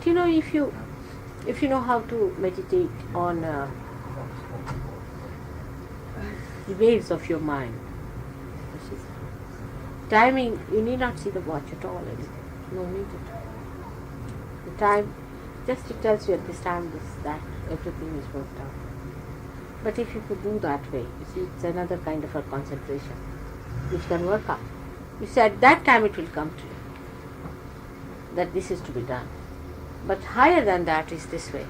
But if you know how to meditate on the waves of your mind, timing, you need not see the watch at all. No need it. The time, just it tells you at this time, this, that, everything is worked out. But if you could do that way, you see, it's another kind of a concentration which can work out. You see, at that time it will come to you that this is to be done. But higher than that is this way.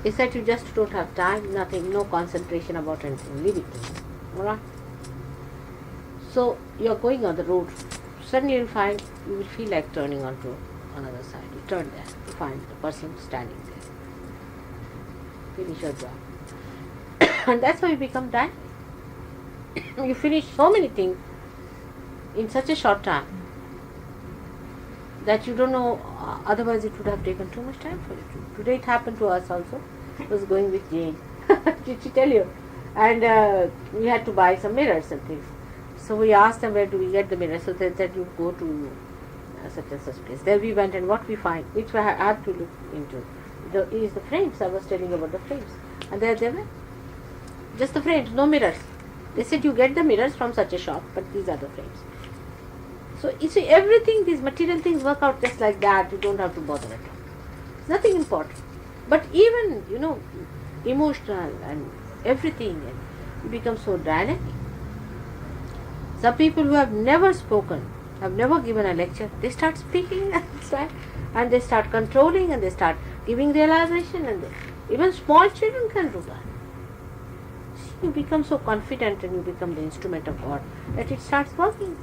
Is that you just don't have time, nothing, no concentration about anything, leave it. Alright? So you are going on the road, suddenly you will feel like turning onto another side. You turn there, you find the person standing there. Finish your job. And that's why you become dynamic. You finish so many things in such a short time that you don't know, otherwise it would have taken too much time for you to. Today it happened to us also. I was going with Jane. Did she tell you? And we had to buy some mirrors and things. So we asked them, where do we get the mirrors? So they said, you go to such and such place. There we went, and what we find, which we had to look into, is the frames. I was telling you about the frames. And there they were. Just the frames, no mirrors. They said you get the mirrors from such a shop, but these are the frames. So you see, everything, these material things work out just like that. You don't have to bother at all. It's nothing important. But even, emotional and everything, and you become so dynamic. Some people who have never spoken, have never given a lecture, they start speaking and they start controlling and they start giving realization, and even small children can do that. You become so confident and you become the instrument of God that it starts working.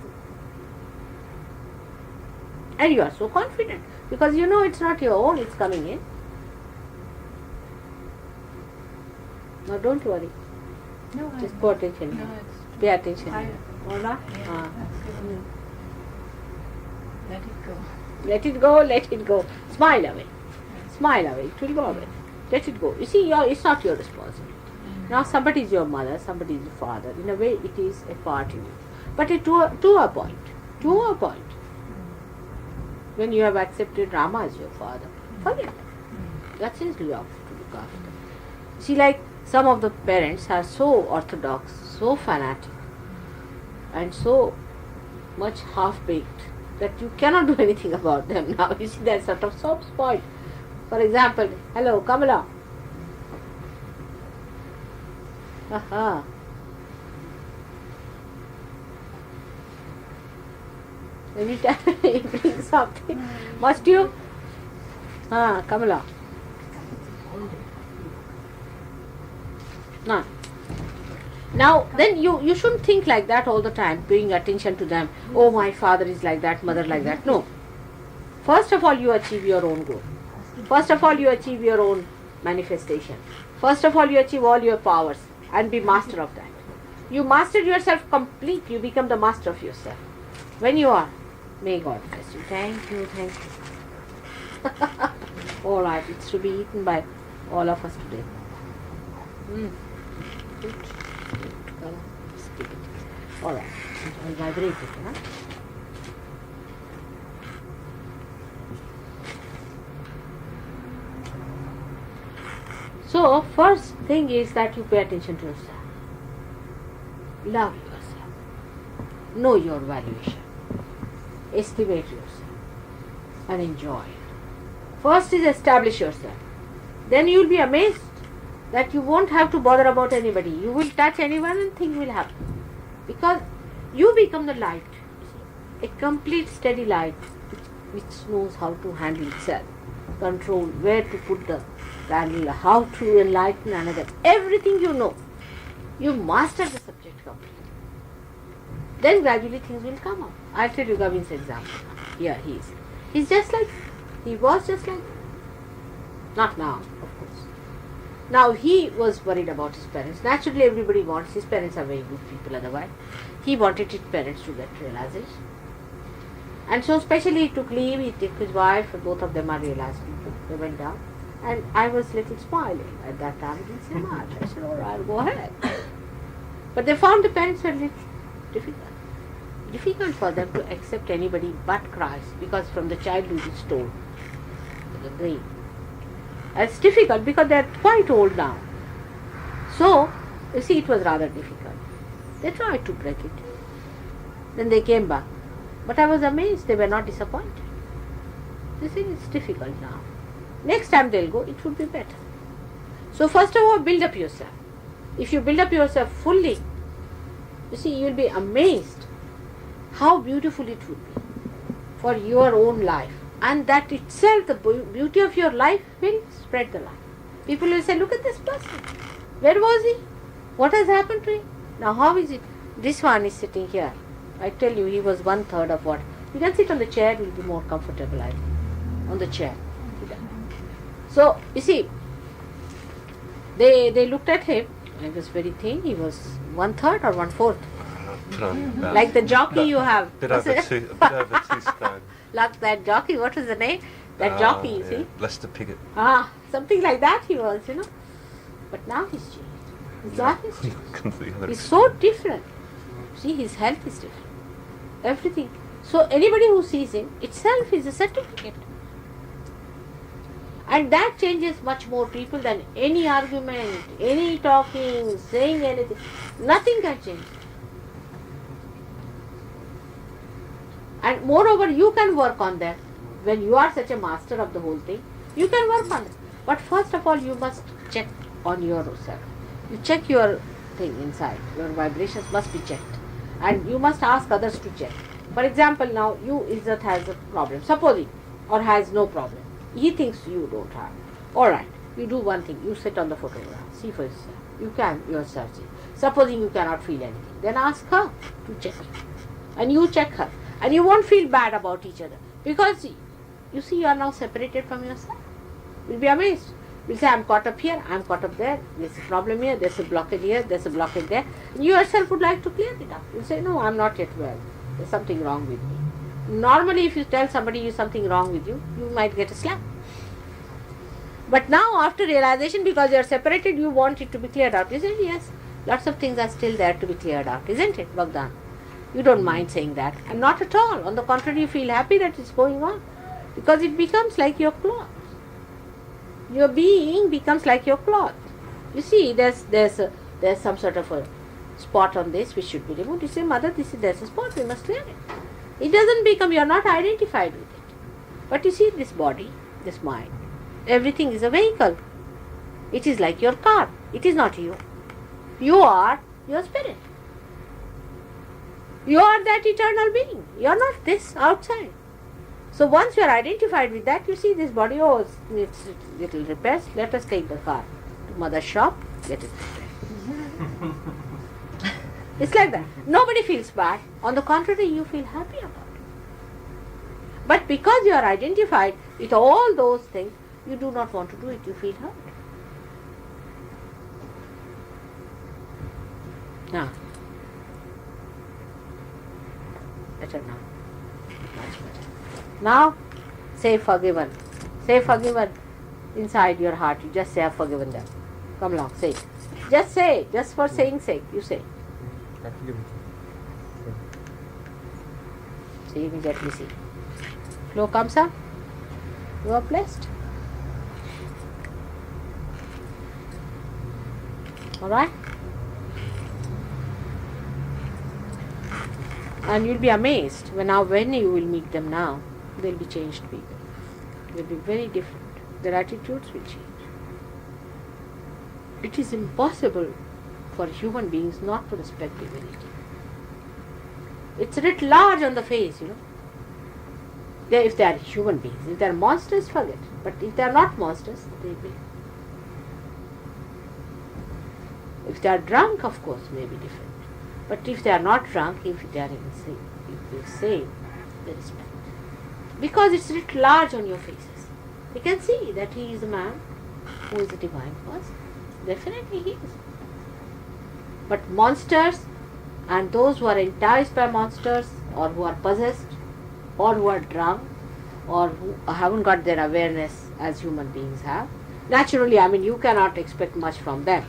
And you are so confident because you know it's not your own, it's coming in. Now don't worry. No, just pay attention. No, pay attention. Yeah, let it go. Let it go, let it go. Smile away. Smile away. It will go away. Let it go. You see, it's not your responsibility. Now somebody is your mother, somebody is your father. In a way, it is a part in you. But to a point. To a point. When you have accepted Rama as your father, forget. That's his love to look after. See, like some of the parents are so orthodox, so fanatic, and so much half-baked that you cannot do anything about them now. You see, they're sort of so spoiled. For example, hello, Kamala. Aha. Every time you bring something, must you? Kamala. Now, then you shouldn't think like that all the time, paying attention to them. Oh, my father is like that, mother like that. No. First of all, you achieve your own goal. First of all, you achieve your own manifestation. First of all, you achieve all your powers and be master of that. You master yourself complete. You become the master of yourself. When you are, may God bless you. Thank you, thank you. All right, it's to be eaten by all of us today. Good. Skip it. All right, I'll vibrate it. Huh? So, first thing is that you pay attention to yourself. Love yourself. Know your valuation. Estimate yourself. And enjoy it. First is establish yourself. Then you will be amazed that you won't have to bother about anybody. You will touch anyone and things will happen. Because you become the light. A complete steady light which knows how to handle itself. Control where to put the candle, how to enlighten another. Everything you know. You master the subject completely. Then gradually things will come up. I'll tell you Gavin's example. Here he is. He's just like, he was just like, not now, of course. Now he was worried about his parents. Naturally everybody wants, his parents are very good people otherwise. He wanted his parents to get realization. And so especially he took leave, he took his wife, and both of them are realized people. They went down. And I was little smiling at that time. I didn't say much. I said, all right, go ahead. But they found the parents were little difficult. Difficult for them to accept anybody but Christ, because from the childhood it's told. green. It's difficult because they're quite old now. So, you see, it was rather difficult. They tried to break it. Then they came back. But I was amazed, they were not disappointed. They said it's difficult now. Next time they'll go, it would be better. So first of all, build up yourself. If you build up yourself fully, you see, you'll be amazed how beautiful it would be for your own life. And that itself, the beauty of your life will spread the light. People will say, look at this person. Where was he? What has happened to him? Now how is it? This one is sitting here. I tell you, he was 1/3 of what. You can sit on the chair, it will be more comfortable, I think. On the chair. So, you see, they looked at him. He was very thin. He was 1/3 or 1/4. Like the jockey you have. Bit over 2 stone. Like that jockey, what was the name? That jockey, you see? Lester Piggott. Something like that he was, you know. But now he's changed. His life is changed. Completely. He's so different. See, his health is different. Everything. So anybody who sees him, itself is a certificate. And that changes much more people than any argument, any talking, saying anything. Nothing can change. And moreover, you can work on that. When you are such a master of the whole thing, you can work on it. But first of all, you must check on yourself. You check your thing inside. Your vibrations must be checked. And you must ask others to check. For example, now you, Izzat, has a problem. Supposing, or has no problem. He thinks you don't have. Alright, you do one thing. You sit on the photograph. See for yourself. You can yourself see. Supposing you cannot feel anything. Then ask her to check. And you check her. And you won't feel bad about each other. Because, you see, you are now separated from yourself. You'll be amazed. You'll say, I'm caught up here, I'm caught up there, there's a problem here, there's a blockage here, there's a blockage there. And you yourself would like to clear it up. You'll say, no, I'm not yet well. There's something wrong with me. Normally, if you tell somebody there's something wrong with you, you might get a slap. But now, after realization, because you're separated, you want it to be cleared out. You say, yes, lots of things are still there to be cleared out, isn't it, Bhagdan? You don't mind saying that. And not at all. On the contrary, you feel happy that it's going on. Because it becomes like your cloth. Your being becomes like your cloth. You see, there's some sort of a spot on this which should be removed. You say, Mother, there's a spot, we must clear it. It doesn't become, you're not identified with it. But you see, this body, this mind, everything is a vehicle. It is like your car. It is not you. You are your spirit. You are that eternal being. You are not this outside. So once you are identified with that, you see this body, oh, needs little repairs. Let us take the car to mother's shop, get it repaired. It's like that. Nobody feels bad. On the contrary, you feel happy about it. But because you are identified with all those things, you do not want to do it. You feel hurt. Now, better now. Much better. Now, say forgiven. Say forgiven inside your heart. You just say, I've forgiven them. Come along, say it. Just say, just for saying sake, you say. I've forgiven. See, immediately see. Flow comes up. You are blessed. Alright? And you'll be amazed when you will meet them now, they'll be changed people. They'll be very different. Their attitudes will change. It is impossible for human beings not to respect divinity. It's writ large on the face, you know. If they are human beings, if they are monsters, forget. But if they are not monsters, they will. If they are drunk, of course, may be different. But if they are not drunk, if they are insane, if they say, they respect. Because it's writ large on your faces. They can see that he is a man who is a divine person. Definitely he is. But monsters and those who are enticed by monsters or who are possessed or who are drunk or who haven't got their awareness as human beings have, naturally, you cannot expect much from them.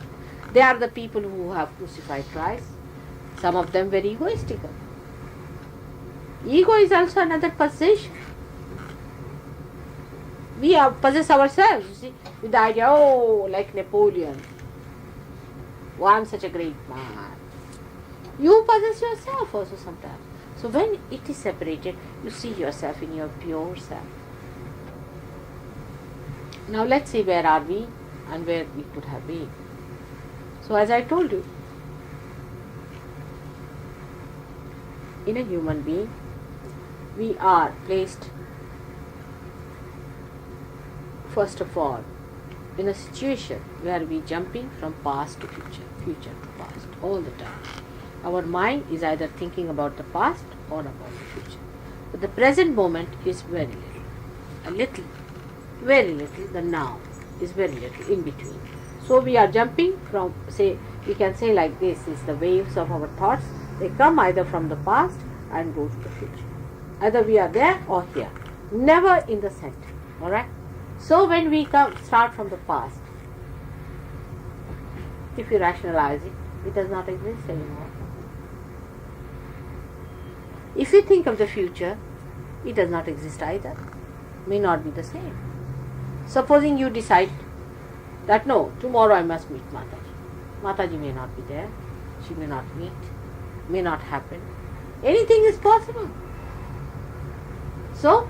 They are the people who have crucified Christ. Some of them very egoistical. Ego is also another possession. we possess ourselves, you see, with the idea, oh, like Napoleon. Oh, I'm such a great man. You possess yourself also sometimes. So when it is separated, you see yourself in your pure self. Now let's see where are we and where we could have been. So as I told you, in a human being, we are placed, first of all, in a situation where we are jumping from past to future, future to past, all the time. Our mind is either thinking about the past or about the future. But the present moment is very little. A little, very little. The now is very little in between. So we are jumping from, say, we can say like this is the waves of our thoughts. They come either from the past and go to the future. Either we are there or here. Never in the center. Alright? So when we start from the past, if you rationalize it, it does not exist anymore. If you think of the future, it does not exist either. May not be the same. Supposing you decide that no, tomorrow I must meet Mataji. Mataji may not be there. She may not meet. May not happen. Anything is possible. So,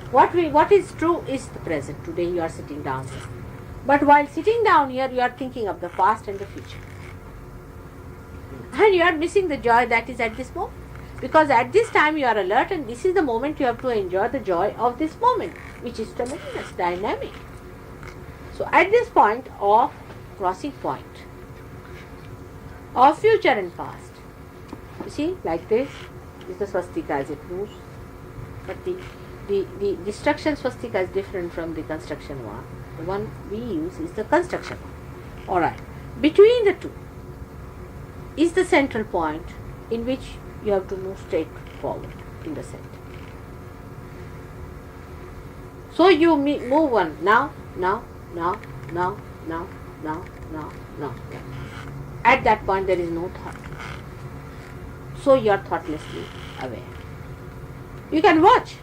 what is true is the present. Today you are sitting down here. But while sitting down here, you are thinking of the past and the future. And you are missing the joy that is at this moment. Because at this time you are alert and this is the moment you have to enjoy the joy of this moment, which is tremendous, dynamic. So at this point of crossing point of future and past, you see, like this is the swastika as it moves. But the destruction swastika is different from the construction one. The one we use is the construction one. Alright. Between the two is the central point in which you have to move straight forward in the center. So you move on now. At that point there is no thought. So you are thoughtlessly aware. You can watch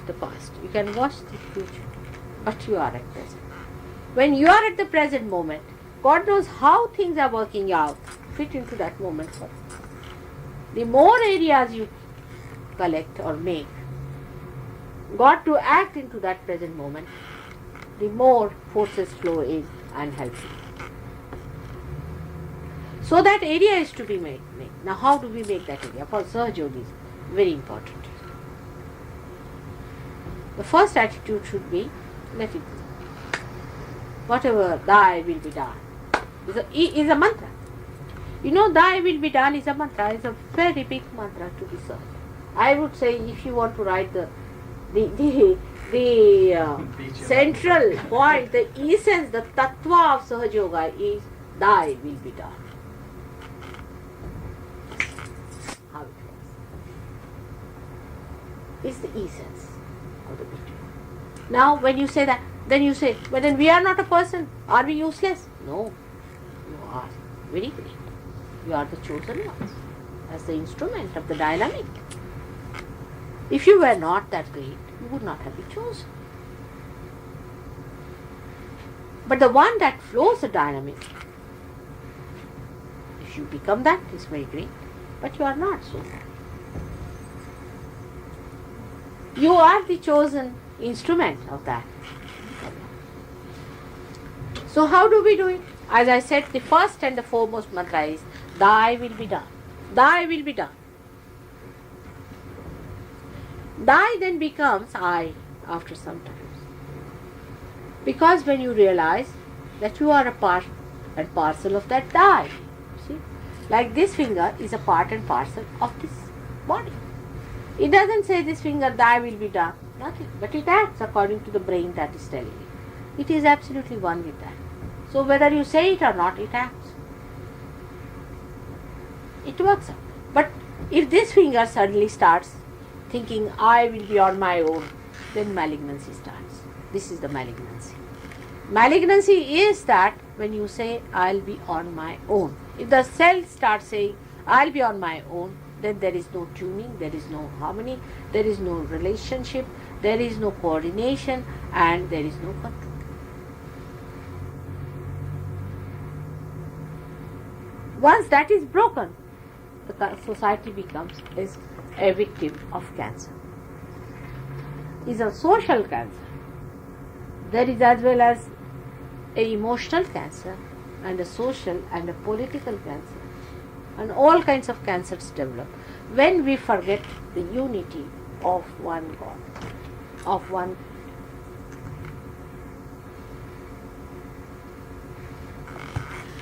the past, you can watch the future, but you are at present. When you are at the present moment, God knows how things are working out, fit into that moment for you. The more areas you collect or make, God to act into that present moment, the more forces flow in and help you. So that area is to be made. Now how do we make that area? For Sahaja Yoga is very important. The first attitude should be, let it be. Whatever thy will be done is a mantra. You know, thy will be done is a mantra, is a very big mantra to be served. I would say if you want to write the central point, the essence, the tattva of Sahaja Yoga is thy will be done. How it works. It's the essence of the beauty. Now when you say that, then you say, but then we are not a person. Are we useless? No. You are very great. You are the chosen ones as the instrument of the dynamic. If you were not that great, you would not have been chosen. But the one that flows the dynamic, if you become that, is very great. But you are not so. You are the chosen instrument of that. So how do we do it? As I said, the first and the foremost mantra is, thy will be done. Thy will be done. Thy then becomes I after some time. Because when you realize that you are a part and parcel of that thy, see, like this finger is a part and parcel of this body. It doesn't say this finger thy will be done, nothing, but it acts according to the brain that is telling it. It is absolutely one with that. So whether you say it or not, it acts. It works out. But if this finger suddenly starts thinking I will be on my own, then malignancy starts. This is the malignancy. Malignancy is that when you say I'll be on my own. If the cell starts saying I'll be on my own, then there is no tuning, there is no harmony, there is no relationship, there is no coordination, and there is no control. Once that is broken, the society becomes a victim of cancer. Is a social cancer. There is as well as a emotional cancer and a social and a political cancer, and all kinds of cancers develop when we forget the unity of one God, of one.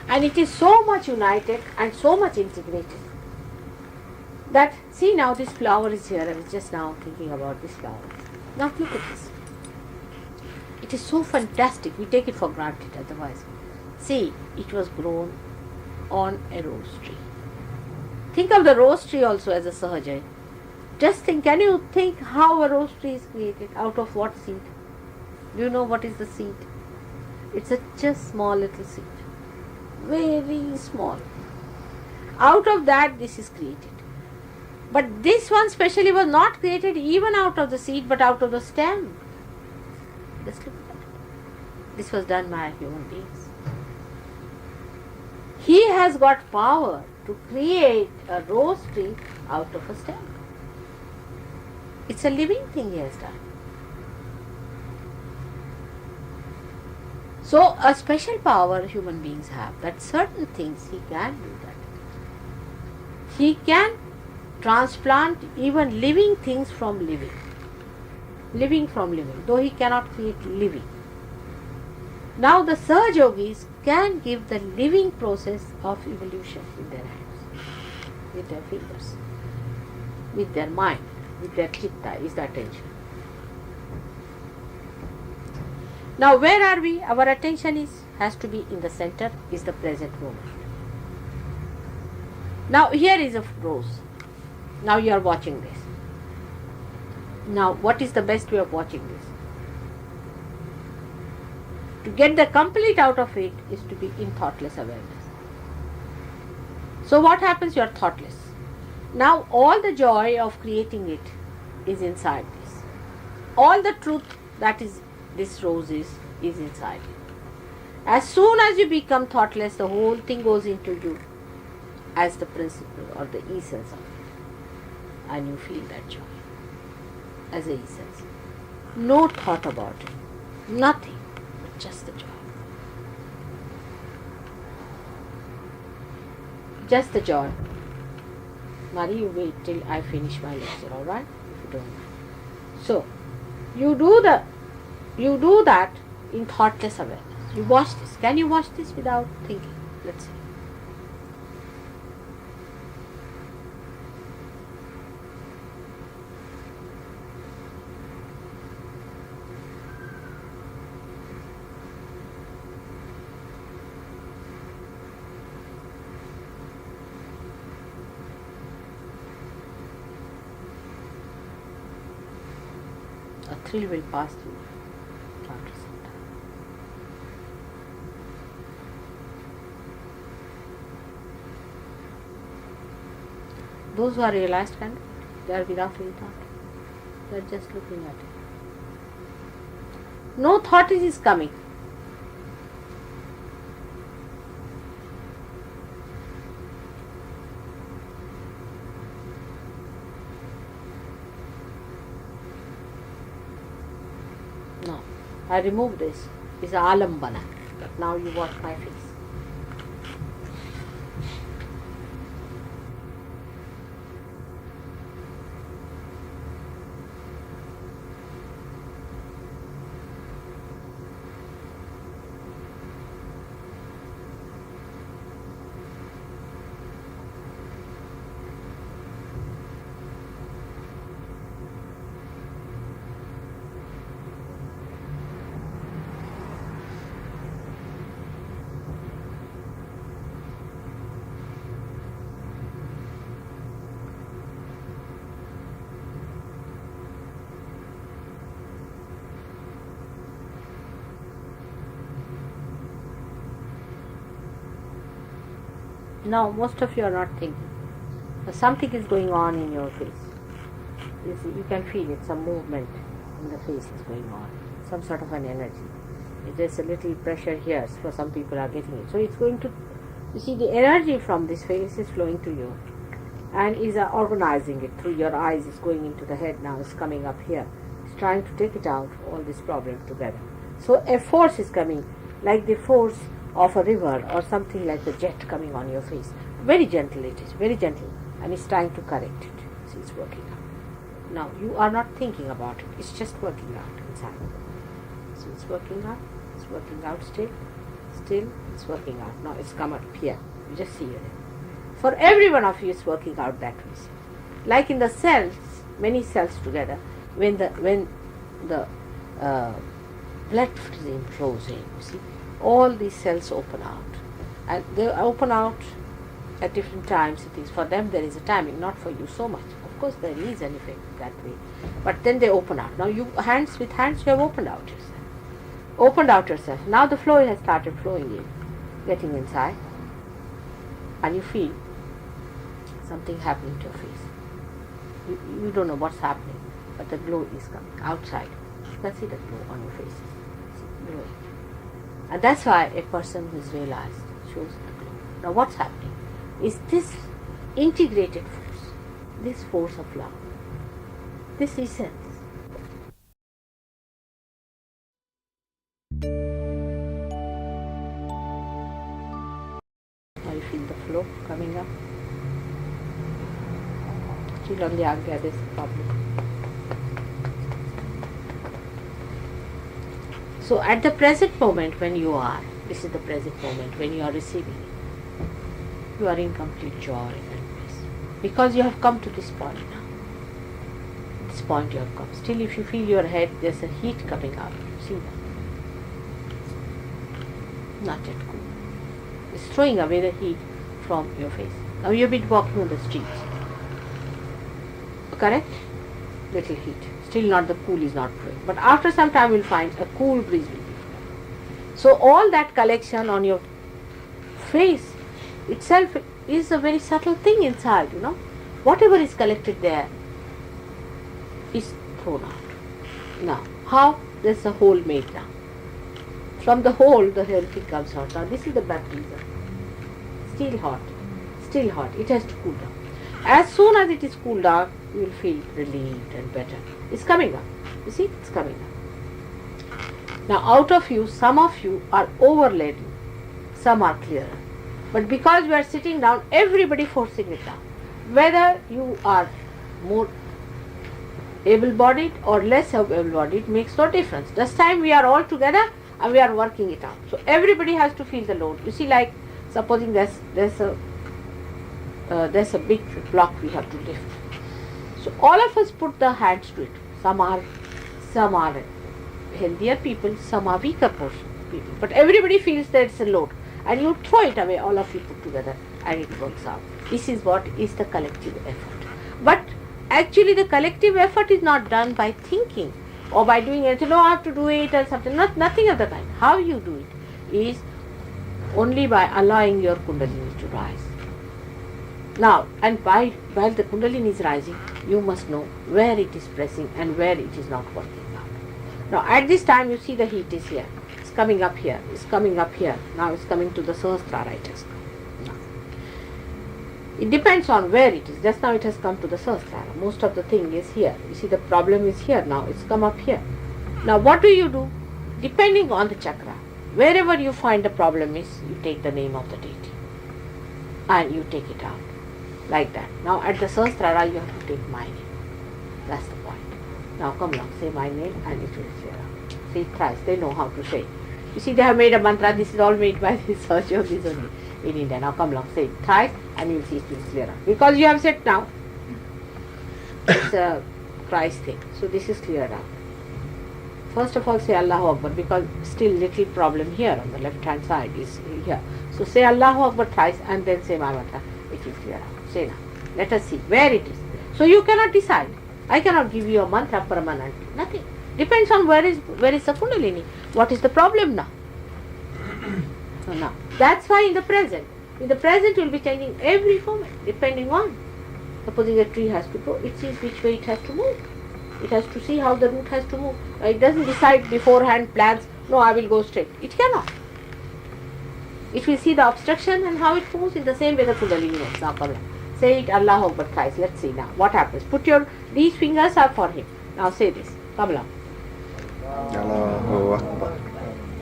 And it is so much united and so much integrated that, see, now this flower is here. I was just now thinking about this flower. Now look at this. It is so fantastic. We take it for granted otherwise. See, it was grown on a rose tree. Think of the rose tree also as a Sahaja. Just think, can you think how a rose tree is created? Out of what seed? Do you know what is the seed? It's a just small little seed. Very small. Out of that this is created. But this one specially was not created even out of the seed, but out of the stem. Just look at that. This was done by human beings. He has got power to create a rose tree out of a stem. It's a living thing he has done. So a special power human beings have, that certain things he can do that. He can transplant even living things from living. Living from living, though he cannot create living. Now the Sahaja Yogis can give the living process of evolution with their hands, with their fingers, with their mind, with their chitta, is the attention. Now where are we? Our attention has to be in the center, is the present moment. Now here is a rose. Now you are watching this. Now what is the best way of watching this? To get the complete out of it is to be in thoughtless awareness. So what happens? You are thoughtless. Now all the joy of creating it is inside this. All the truth that is this rose is inside you. As soon as you become thoughtless, the whole thing goes into you as the principle or the essence of it. And you feel that joy as the essence. No thought about it. Nothing. But just the joy. Just the joy. Mari, you wait till I finish my lecture, alright? If you don't mind. So, you do that in thoughtless awareness. You watch this. Can you watch this without thinking? Let's see. A thrill will pass through after some time. Those who are realized kind, they are without any thought. They are just looking at it. No thought is coming. No, I remove this. It's a alambana. But now you watch my face. Now, most of you are not thinking. Something is going on in your face. You see, you can feel it, some movement. in the face is going on, some sort of an energy. If there's a little pressure here, for some people are getting it. So it's going to, you see, the energy from this face is flowing to you and is organizing it through your eyes, is going into the head now, is coming up here. It's trying to take it out, all this problem together. So a force is coming, like the force of a river or something like the jet coming on your face. Very gentle it is, very gentle, and it's trying to correct it. See, it's working out. Now, you are not thinking about it, it's just working out inside. So it's working out still, it's working out. Now it's come up here, you just see it. For every one of you, it's working out that way. Like in the cells, many cells together, when the blood stream flows in, you see, all these cells open out. And they open out at different times. It is for them there is a timing, not for you so much. Of course there is an effect that way. But then they open out. Now you with hands you have opened out yourself. Opened out yourself. Now the flow has started flowing in, getting inside. And you feel something happening to your face. You don't know what's happening, but the glow is coming outside. You can see the glow on your face. See, glowing. And that's why a person who is realized shows the glow. Now what's happening is this integrated force, this force of love, this essence. Now you feel the flow coming up. Still on the Agya, there's a problem. So at the present moment when you are, this is the present moment when you are receiving it, you are in complete joy and bliss. Because you have come to this point now. This point you have come. Still if you feel your head, there's a heat coming out. See that? Not yet cool. It's throwing away the heat from your face. Now you've been walking on the streets. Correct? Little heat. Still not, the cool is not flowing. But after some time you'll find a cool breeze will be flowing. So all that collection on your face itself is a very subtle thing inside, you know. Whatever is collected there is thrown out. Now, how? There's a hole made now. From the hole, the whole thing comes out. Now, this is the baptism. Still hot. Still hot. It has to cool down. As soon as it is cooled down, you will feel relieved and better. It's coming up. You see, it's coming up. Now, out of you, some of you are overladen. Some are clearer. But because we are sitting down, everybody forcing it down. Whether you are more able-bodied or less able-bodied makes no difference. This time we are all together and we are working it out. So everybody has to feel the load. You see, like supposing there's a big block we have to lift. So all of us put the hands to it. Some are healthier people, some are weaker people. But everybody feels that it's a load. And you throw it away, all of you put together, and it works out. This is what is the collective effort. But actually the collective effort is not done by thinking or by doing it, no, I have to do it or something, nothing of the kind. How you do it is only by allowing your Kundalini to rise. Now, and while the Kundalini is rising, you must know where it is pressing and where it is not working out. Now, at this time, you see the heat is here. It's coming up here. It's coming up here. Now, it's coming to the Sahasrara. It has come. Now, it depends on where it is. Just now, it has come to the Sahasrara. Most of the thing is here. You see, the problem is here. Now, it's come up here. Now, what do? Depending on the chakra, wherever you find the problem is, you take the name of the deity and you take it out. Like that. Now at the Sahasrara you have to take my name. That's the point. Now come along, say my name and it will clear out. See it thrice. They know how to say. You see, they have made a mantra. This is all made by the Sahaja Yogis only in India. Now come along, say it thrice and you will see it will clear out. Because you have said now, it's a Christ thing. So this is cleared out. First of all say Allahu Akbar, because still little problem here on the left hand side is here. So say Allahu Akbar thrice and then say my mantra. It will clear out. Say now. Let us see where it is. So you cannot decide. I cannot give you a mantra permanently. Nothing. Depends on where is the Kundalini. What is the problem now? So now, that's why in the present you will be changing every moment depending on. Supposing a tree has to grow, it sees which way it has to move. It has to see how the root has to move. It doesn't decide beforehand, plans, no, I will go straight. It cannot. It will see the obstruction and how it moves in the same way the Kundalini moves. Now come on. Say it Allah Akbar thrice. Let's see now what happens. These fingers are for him. Now say this. Come along. Allahu Akbar.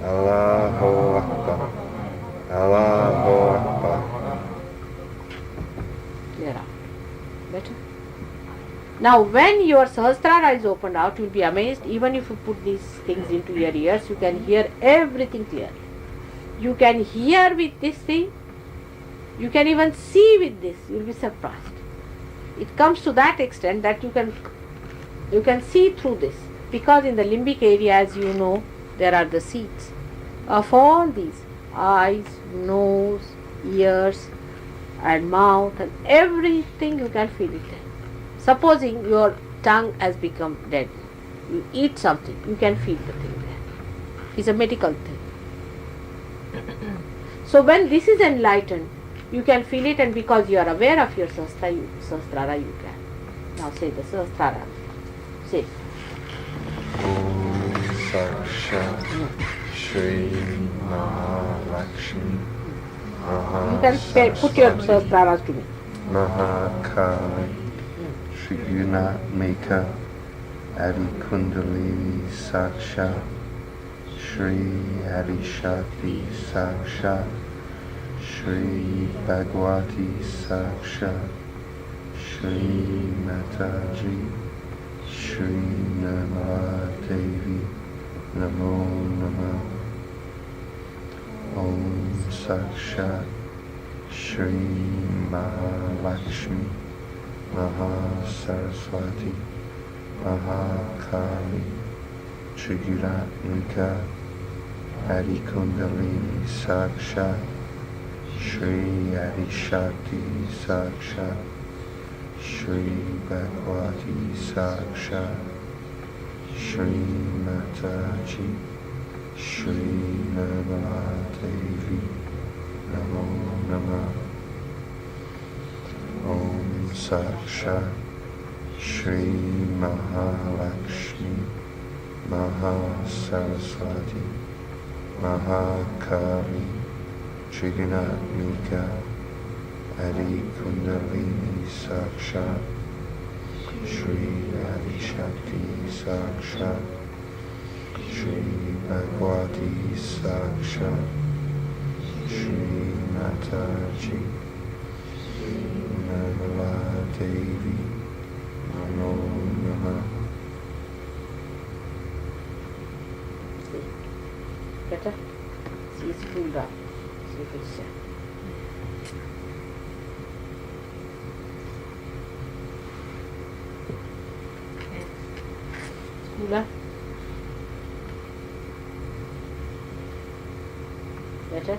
Allahu Akbar. Allahu Akbar. Clear out. Better? Now when your Sahasrara is opened out, you will be amazed. Even if you put these things into your ears, you can hear everything clearly. You can hear with this thing. You can even see with this. You will be surprised. It comes to that extent that you can see through this. Because in the limbic area, as you know, there are the seats of all these eyes, nose, ears and mouth and everything. You can feel it there. Supposing your tongue has become dead, you eat something, you can feel the thing there. It's a medical thing. So when this is enlightened, you can feel it, and because you are aware of your Sahasrara, you can. Now say the Sahasrara. Say. Om Saksha Shri Mahalakshmi You can put your Sahasraras to me. Mahakali Trigunatmika Adi Kundalini Saksha Shri Adi Shakti Saksha Shri Bhagwati Saksha Shri Mataji Shri Nirmala Devi Namo Namah Om Saksha Shri Mahalakshmi Mahasaraswati Mahakali Trigunatmika Adi Kundalini Saksha Shri Adi Shakti Saksha Shri Bhagwati Saksha Shri Mataji Shri Nirmala Devi Namo Namah Om Saksha Shri Mahalakshmi Mahasaraswati Mahakali Trigunatmika Adi Kundalini Saksha Shri Adi Shakti Saksha Shri Bhagwati Saksha Shri Mataji Nirmala Devi Namo Namah. Better? See, it's pulled up. See if it's cooler. Better?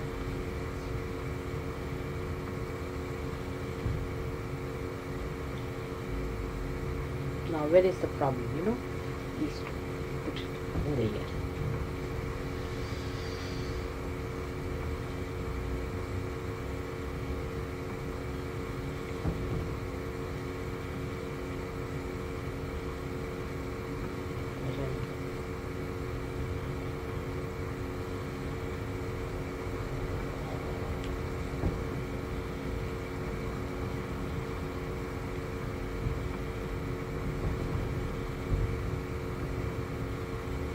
Now where is the problem, you know? These two. Put it in the ear.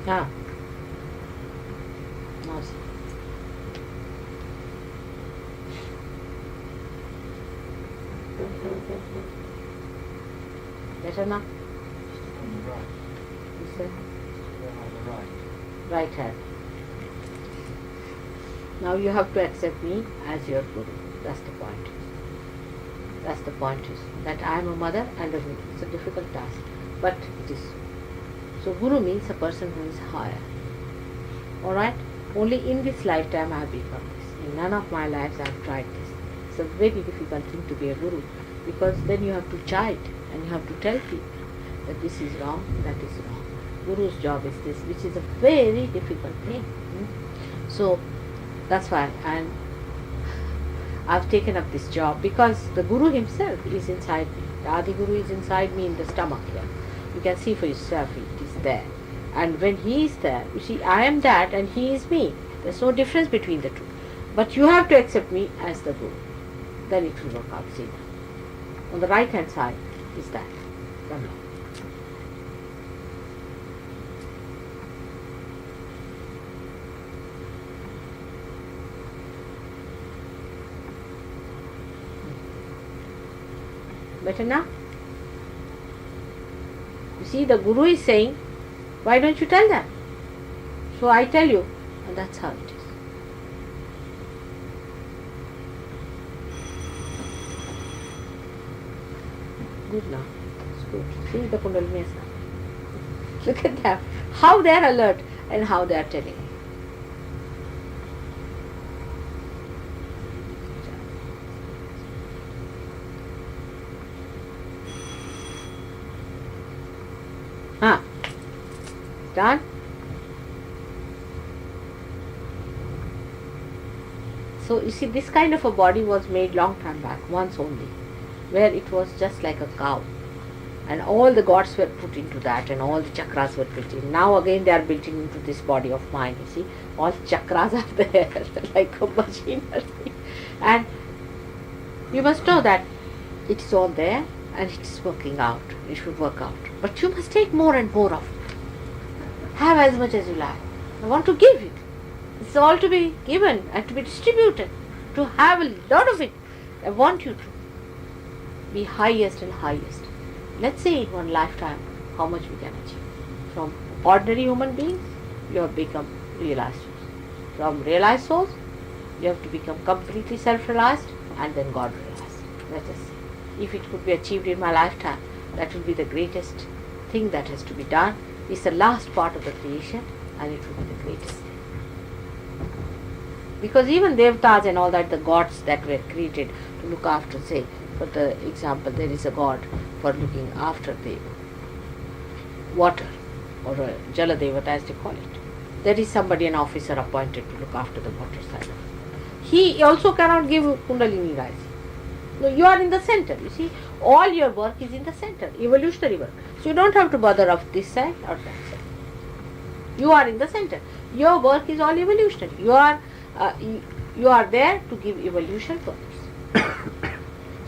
Ah. Now see. Better now? This side? Right hand. Now you have to accept me as your Guru. That's the point. That's the point is that I am a mother and a Guru. It's a difficult task, but it is. So Guru means a person who is higher. Alright? Only in this lifetime I have become this. In none of my lives I have tried this. It's a very difficult thing to be a Guru, because then you have to chide and you have to tell people that this is wrong, that is wrong. Guru's job is this, which is a very difficult thing. So that's why I've taken up this job, because the Guru himself is inside me. The Adi Guru is inside me in the stomach here. You can see for yourself it is there. And when he is there, you see, I am that and he is me. There's no difference between the two. But you have to accept me as the Guru. Then it will work out. See that. On the right hand side is that. Come on. Better now? You see, the Guru is saying, why don't you tell them? So I tell you, and that's how it is. Good now. It's good. See the Kundalini is now. Look at them. How they are alert and how they are telling. Done? So you see, this kind of a body was made long time back, once only, where it was just like a cow. And all the gods were put into that and all the chakras were built in. Now again they are built into this body of mine, you see. All the chakras are there, like a machinery. And you must know that it is all there and it is working out. It should work out. But you must take more and more of it. Have as much as you like. I want to give it. It's all to be given and to be distributed. To have a lot of it. I want you to be highest and highest. Let's say in one lifetime how much we can achieve. From ordinary human beings, you have become realized souls. From realized souls, you have to become completely self-realized and then God-realized. Let us see. If it could be achieved in my lifetime, that will be the greatest thing that has to be done. It's the last part of the creation and it will be the greatest thing. Because even Devatas and all that, the gods that were created to look after, say, for the example, there is a god for looking after the water, or a Jala Devata as they call it. There is somebody, an officer appointed to look after the water side of it. He also cannot give Kundalini rising. No, you are in the center, you see. All your work is in the center, evolutionary work. So you don't have to bother of this side or that side. You are in the center. Your work is all evolutionary. You are there to give evolution to others.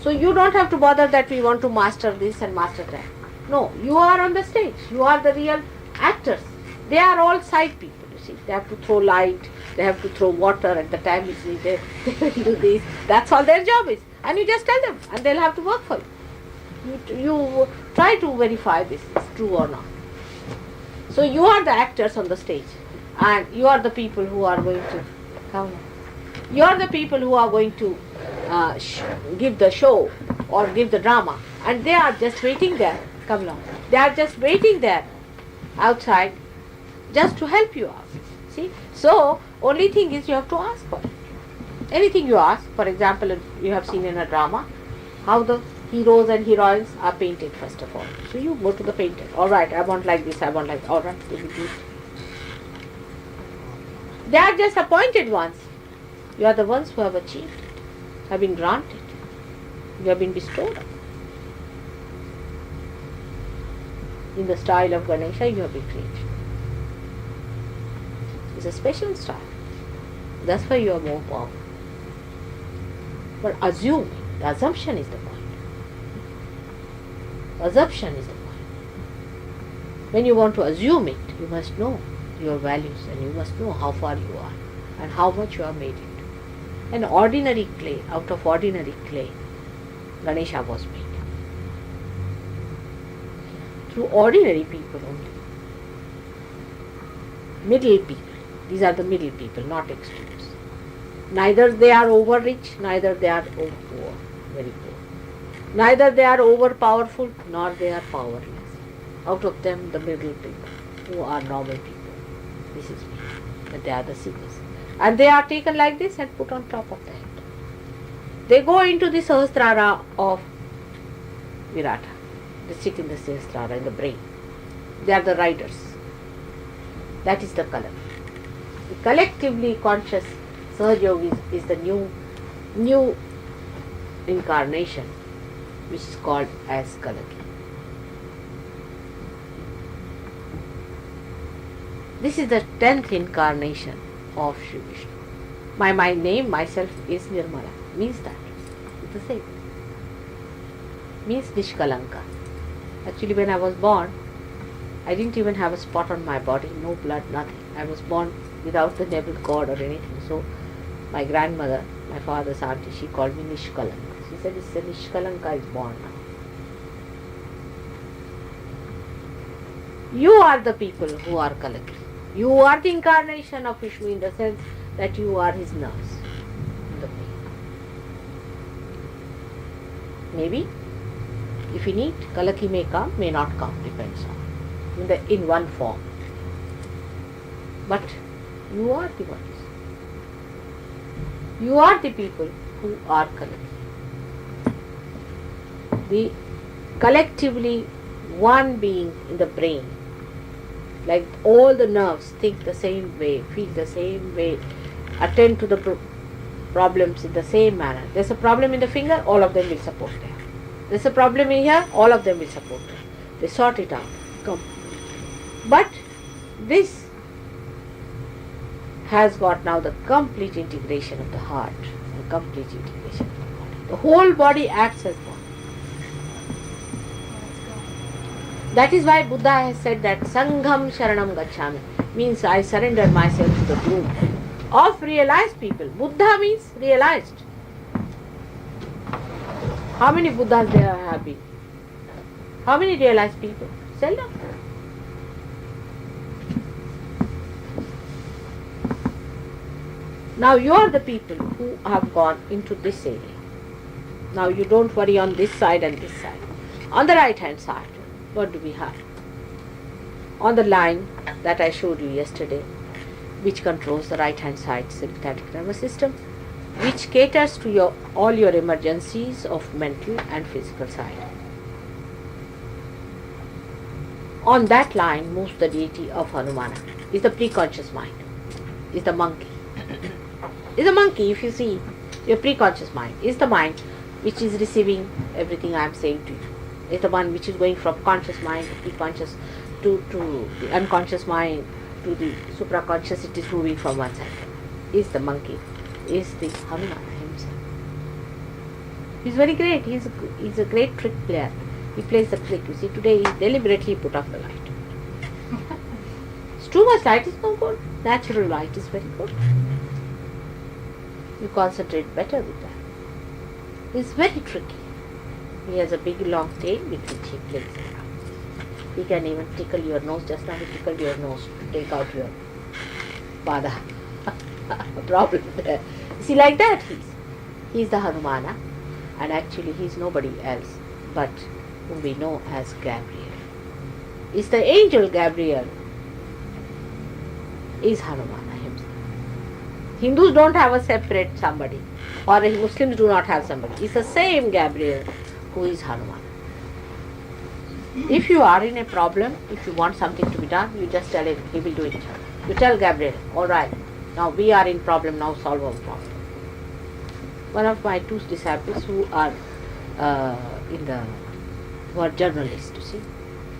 So you don't have to bother that we want to master this and master that. No, you are on the stage. You are the real actors. They are all side people, you see. They have to throw light, they have to throw water at the time it's needed, they will do this. That's all their job is. And you just tell them and they'll have to work for you. You try to verify this is true or not. So you are the actors on the stage and you are the people who are going to come. You are the people who are going to give the show or give the drama, and they are just waiting there. Come along. They are just waiting there outside just to help you out. See? So only thing is you have to ask for it. Anything you ask, for example, you have seen in a drama how the heroes and heroines are painted first of all. So you go to the painter. Alright, I want like this, I want like, alright, they will do it. They are just appointed ones. You are the ones who have achieved it, have been granted, you have been bestowed. In the style of Ganesha, you have been created. It's a special style. That's why you are more powerful. But assume, the assumption is the point. Assumption is the point. When you want to assume it, you must know your values and you must know how far you are and how much you are made into. An ordinary clay, out of ordinary clay, Ganesha was made. Through ordinary people only. Middle people. These are the middle people, not extremes. Neither they are over rich, neither they are over poor, very poor. Neither they are over powerful, nor they are powerless. Out of them, the middle people, who are normal people. This is me. But they are the seekers. And they are taken like this and put on top of the head. They go into the Sahasrara of Virata. They sit in the Sahasrara, in the brain. They are the riders. That is the color. The collectively conscious Sahaja Yoga is the new incarnation, which is called as Kalaki. This is the 10th incarnation of Shri Vishnu. My name, myself, is Nirmala. Means that. It's the same. Means Nishkalanka. Actually, when I was born, I didn't even have a spot on my body, no blood, nothing. I was born without the navel cord or anything. So, my grandmother, my father's auntie, she called me Nishkalanka. She said, it's a Nishkalanka is born now. You are the people who are Kalaki. You are the incarnation of Vishnu in the sense that you are his nurse. Maybe, if you need, Kalaki may come, may not come, depends on. In one form. But you are the ones. You are the people who are Kalaki. The collectively one being in the brain. Like all the nerves think the same way, feel the same way, attend to the problems in the same manner. There's a problem in the finger, all of them will support there. There's a problem in here, all of them will support there. They sort it out. Come. But this has got now the complete integration of the heart, and complete integration of the body. The whole body acts as one. That is why Buddha has said that Sangham Sharanam Gacchami means I surrender myself to the group of realized people. Buddha means realized. How many Buddhas there have been? How many realized people? Seldom. Now you are the people who have gone into this area. Now you don't worry on this side and this side. On the right hand side, what do we have? On the line that I showed you yesterday, which controls the right hand side sympathetic nervous system, which caters to all your emergencies of mental and physical side. On that line moves the deity of Hanumana, is the preconscious mind, is the monkey. Is the monkey, if you see, your preconscious mind is the mind which is receiving everything I am saying to you. Is the one which is going from conscious mind to preconscious to the unconscious mind to the supraconscious. It is moving from one side. Is the monkey, is the Hanumana himself. He is very great. He is a great trick player. He plays the trick. You see, today he deliberately put off the light. It's too much light is no good. Natural light is very good. You concentrate better with that. It's very tricky. He has a big long tail with which he plays around. He can even tickle your nose. Just now he tickled your nose to take out your pada problem there. See, like that he's the Hanumana, and actually he's nobody else but whom we know as Gabriel. Is the angel Gabriel, is Hanumana himself. Hindus don't have a separate somebody, or Muslims do not have somebody. It's the same Gabriel who is Hanuman. If you are in a problem, if you want something to be done, you just tell him, he will do it. You tell Gabriel, all right, now we are in problem, now solve our problem. One of my two disciples who are who are journalists, you see,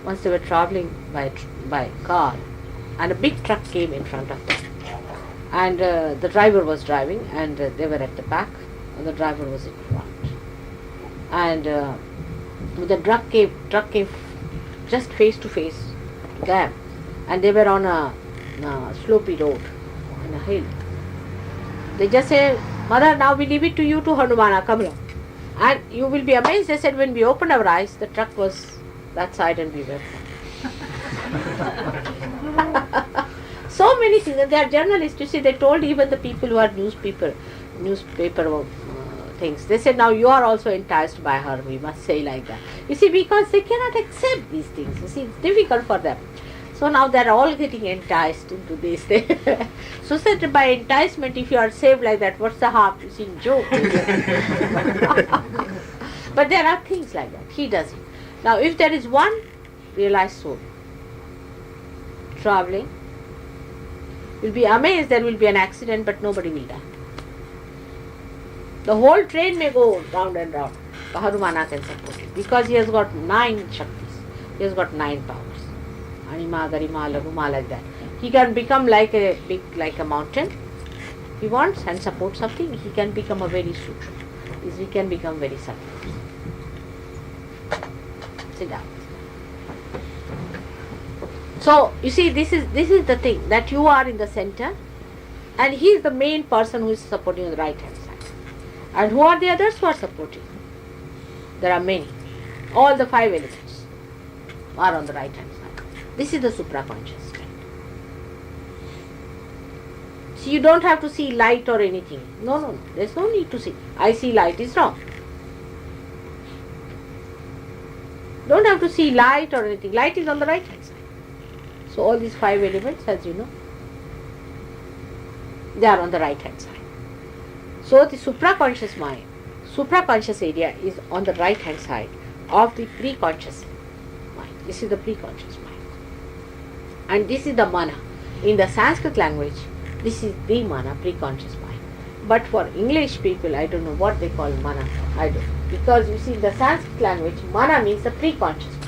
once they were traveling by car, and a big truck came in front of them, and the driver was driving, and they were at the back, and the driver was in front, and the truck came just face to face to them, and they were on a slopey road in a hill. They just said, "Mother, now we leave it to you to Hanumana, come along." And you will be amazed, they said, when we opened our eyes, the truck was that side and we were so many things. And they are journalists, you see, they told even the people who are newspaper things. They said, now you are also enticed by her, we must say like that. You see, because they cannot accept these things. You see, it's difficult for them. So now they are all getting enticed into this thing. So said by enticement, if you are saved like that, what's the harm? You see, joke. But there are things like that. He does it. Now if there is one realized soul traveling, you'll be amazed there will be an accident, but nobody will die. The whole train may go round and round. But Hanumana can support it because he has got 9 Shaktis. He has got 9 powers. Anima, Garima, Laguma, like that. He can become like a mountain. If he wants and support something, he can become a very sutra. He can become very subtle. Sit down. So you see, this is the thing, that you are in the center, and he is the main person who is supporting on the right hand side. And who are the others who are supporting? There are many. All the 5 elements are on the right hand side. This is the supraconscious state. So you don't have to see light or anything. No. There's no need to see. I see light is wrong. Don't have to see light or anything. Light is on the right hand side. So all these 5 elements, as you know, they are on the right hand side. So the supraconscious mind, supraconscious area is on the right hand side of the preconscious mind. This is the preconscious mind. And this is the mana. In the Sanskrit language, this is the mana, preconscious mind. But for English people, I don't know what they call mana. I don't know. Because you see, in the Sanskrit language, mana means the preconscious mind.